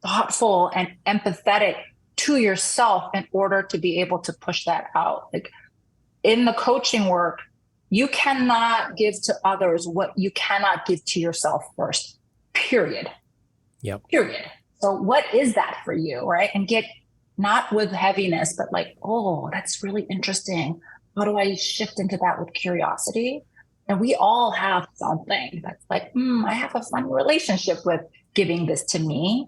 [SPEAKER 2] thoughtful and empathetic to yourself in order to be able to push that out. Like in the coaching work, you cannot give to others what you cannot give to yourself first, period.
[SPEAKER 3] Yep.
[SPEAKER 2] Period. So what is that for you, right? And get not with heaviness, but like, oh, that's really interesting. How do I shift into that with curiosity? And we all have something that's like, I have a fun relationship with giving this to me.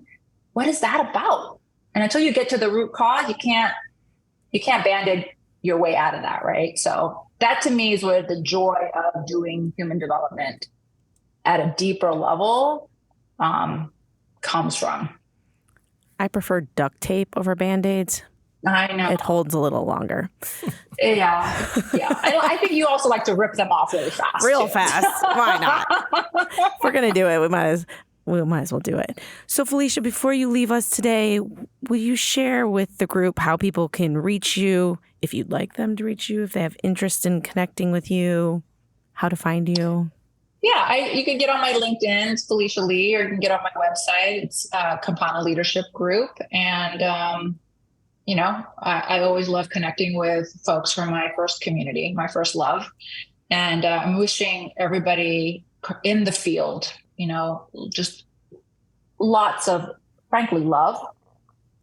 [SPEAKER 2] What is that about? And until you get to the root cause, you can't band-aid your way out of that, right? So that to me is where the joy of doing human development at a deeper level comes from.
[SPEAKER 1] I prefer duct tape over Band-Aids.
[SPEAKER 2] I know.
[SPEAKER 1] It holds a little longer.
[SPEAKER 2] Yeah. I think you also like to rip them off really fast.
[SPEAKER 1] Real
[SPEAKER 2] too.
[SPEAKER 1] fast. Why not? If we're going to do it, we might as well do it. So Felicia, before you leave us today, will you share with the group how people can reach you, if you'd like them to reach you, if they have interest in connecting with you, how to find you?
[SPEAKER 2] Yeah, you can get on my LinkedIn, it's Felicia Lee, or you can get on my website. It's Campana Leadership Group. And, I always love connecting with folks from my first community, my first love. And I'm wishing everybody in the field, just lots of, frankly, love.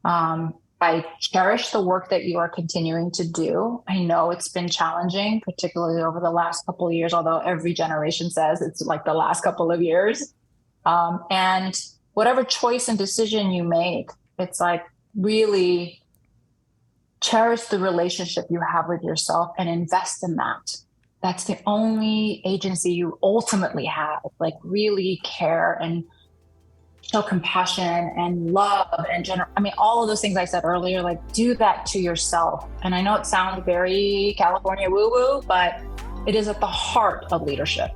[SPEAKER 2] I cherish the work that you are continuing to do. I know it's been challenging, particularly over the last couple of years, although every generation says it's like the last couple of years. And whatever choice and decision you make, it's like really cherish the relationship you have with yourself and invest in that. That's the only agency you ultimately have. Like really care and show compassion and love and all of those things I said earlier, like do that to yourself. And I know it sounds very California woo-woo, but it is at the heart of leadership.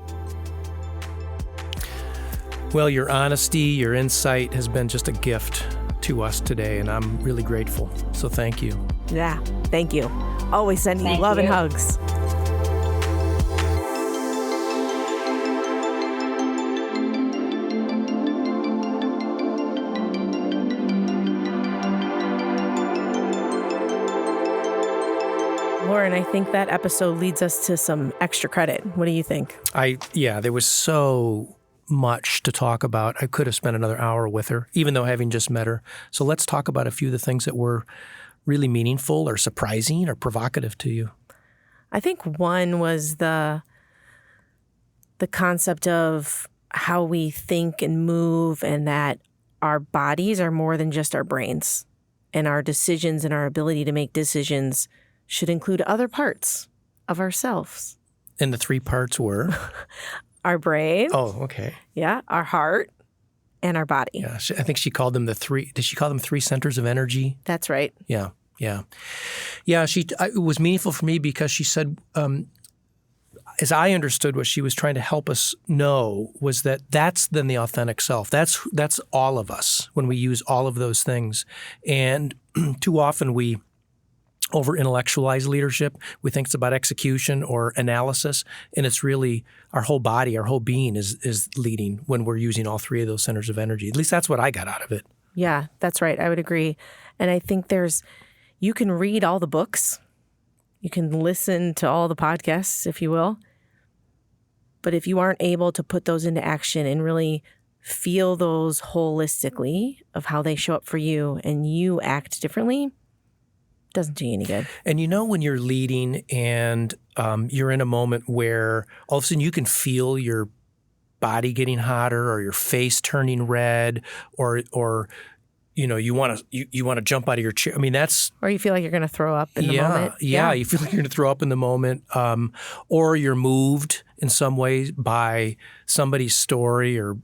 [SPEAKER 3] Well, your honesty, your insight has been just a gift to us today, and I'm really grateful. So thank you.
[SPEAKER 1] Yeah, thank you. Always sending you love and hugs. Loren, I think that episode leads us to some extra credit. What do you think?
[SPEAKER 3] There was so much to talk about. I could have spent another hour with her, even though having just met her. So let's talk about a few of the things that were really meaningful or surprising or provocative to you.
[SPEAKER 1] I think one was the concept of how we think and move, and that our bodies are more than just our brains, and our decisions and our ability to make decisions should include other parts of ourselves.
[SPEAKER 3] And the three parts were?
[SPEAKER 1] Our brain.
[SPEAKER 3] Oh, okay.
[SPEAKER 1] Yeah, our heart and our body.
[SPEAKER 3] Yeah, I think she called them did she call them three centers of energy?
[SPEAKER 1] That's right.
[SPEAKER 3] Yeah. It was meaningful for me because she said, as I understood what she was trying to help us know, was that's then the authentic self. That's all of us when we use all of those things. And too often we over-intellectualize leadership. We think it's about execution or analysis, and it's really our whole body, our whole being is leading when we're using all three of those centers of energy. At least that's what I got out of it.
[SPEAKER 1] Yeah, that's right. I would agree. And I think you can read all the books. You can listen to all the podcasts, if you will. But if you aren't able to put those into action and really feel those holistically of how they show up for you and you act differently, doesn't do you any good.
[SPEAKER 3] And when you're leading and you're in a moment where all of a sudden you can feel your body getting hotter or your face turning red or you want to jump out of your chair. I mean, that's...
[SPEAKER 1] Or you feel like you're going to throw up in the moment.
[SPEAKER 3] Yeah, you feel like you're going to throw up in the moment. Or you're moved in some way by somebody's story or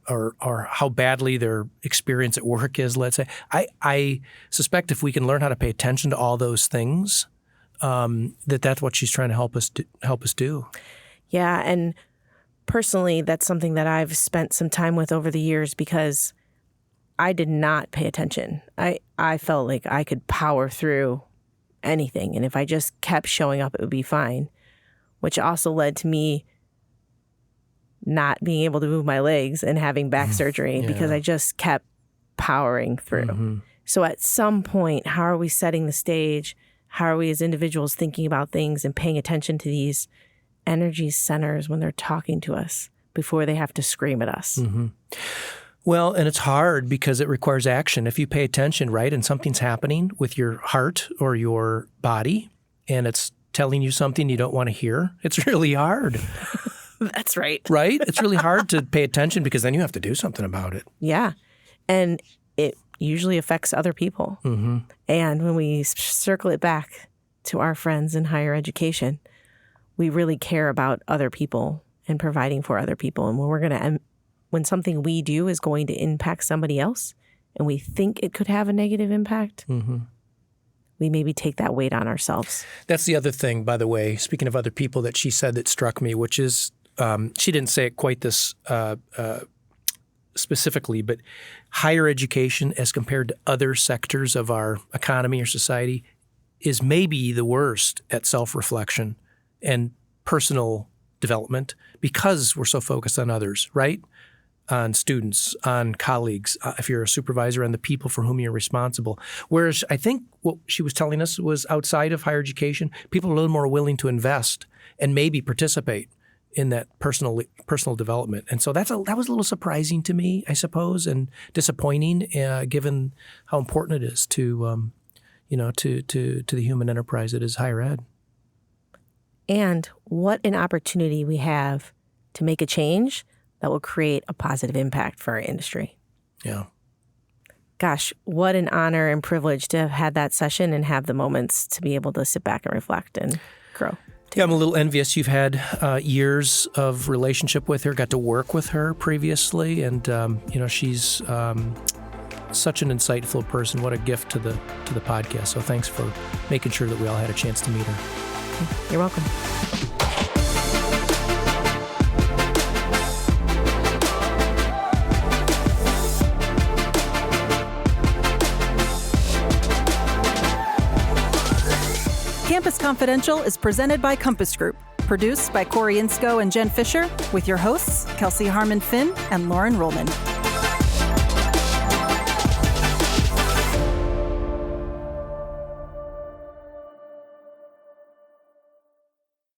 [SPEAKER 3] how badly their experience at work is, let's say. I suspect if we can learn how to pay attention to all those things, that's what she's trying to help us do.
[SPEAKER 1] Yeah, and personally, that's something that I've spent some time with over the years because I did not pay attention. I felt like I could power through anything. And if I just kept showing up, it would be fine, which also led to me not being able to move my legs and having back surgery because I just kept powering through. So at some point, how are we setting the stage? How are we as individuals thinking about things and paying attention to these energy centers when they're talking to us before they have to scream at us?
[SPEAKER 3] Well, and it's hard because it requires action. If you pay attention, right, and something's happening with your heart or your body, and it's telling you something you don't want to hear, it's really hard.
[SPEAKER 1] That's right.
[SPEAKER 3] Right? It's really hard to pay attention because then you have to do something about it.
[SPEAKER 1] Yeah. And it usually affects other people. And when we circle it back to our friends in higher education, we really care about other people and providing for other people. And when something we do is going to impact somebody else and we think it could have a negative impact, we maybe take that weight on ourselves.
[SPEAKER 3] That's the other thing, by the way, speaking of other people, that she said that struck me, which is she didn't say it quite this specifically, but higher education as compared to other sectors of our economy or society is maybe the worst at self-reflection and personal development because we're so focused on others, right? On students, on colleagues, if you're a supervisor, on the people for whom you're responsible. Whereas I think what she was telling us was outside of higher education, people are a little more willing to invest and maybe participate in that personal development. And so that was a little surprising to me, I suppose, and disappointing given how important it is to the human enterprise that is higher ed.
[SPEAKER 1] And what an opportunity we have to make a change that will create a positive impact for our industry.
[SPEAKER 3] Yeah.
[SPEAKER 1] Gosh, what an honor and privilege to have had that session and have the moments to be able to sit back and reflect and grow.
[SPEAKER 3] Yeah, I'm a little envious. You've had years of relationship with her, got to work with her previously, and she's such an insightful person. What a gift to the podcast. So thanks for making sure that we all had a chance to meet her.
[SPEAKER 1] You're welcome.
[SPEAKER 4] Campus Confidential is presented by Compass Group, produced by Corey Inscoe and Jen Fisher, with your hosts, Kelsey, Harmon, Finn, and Loren Rullman.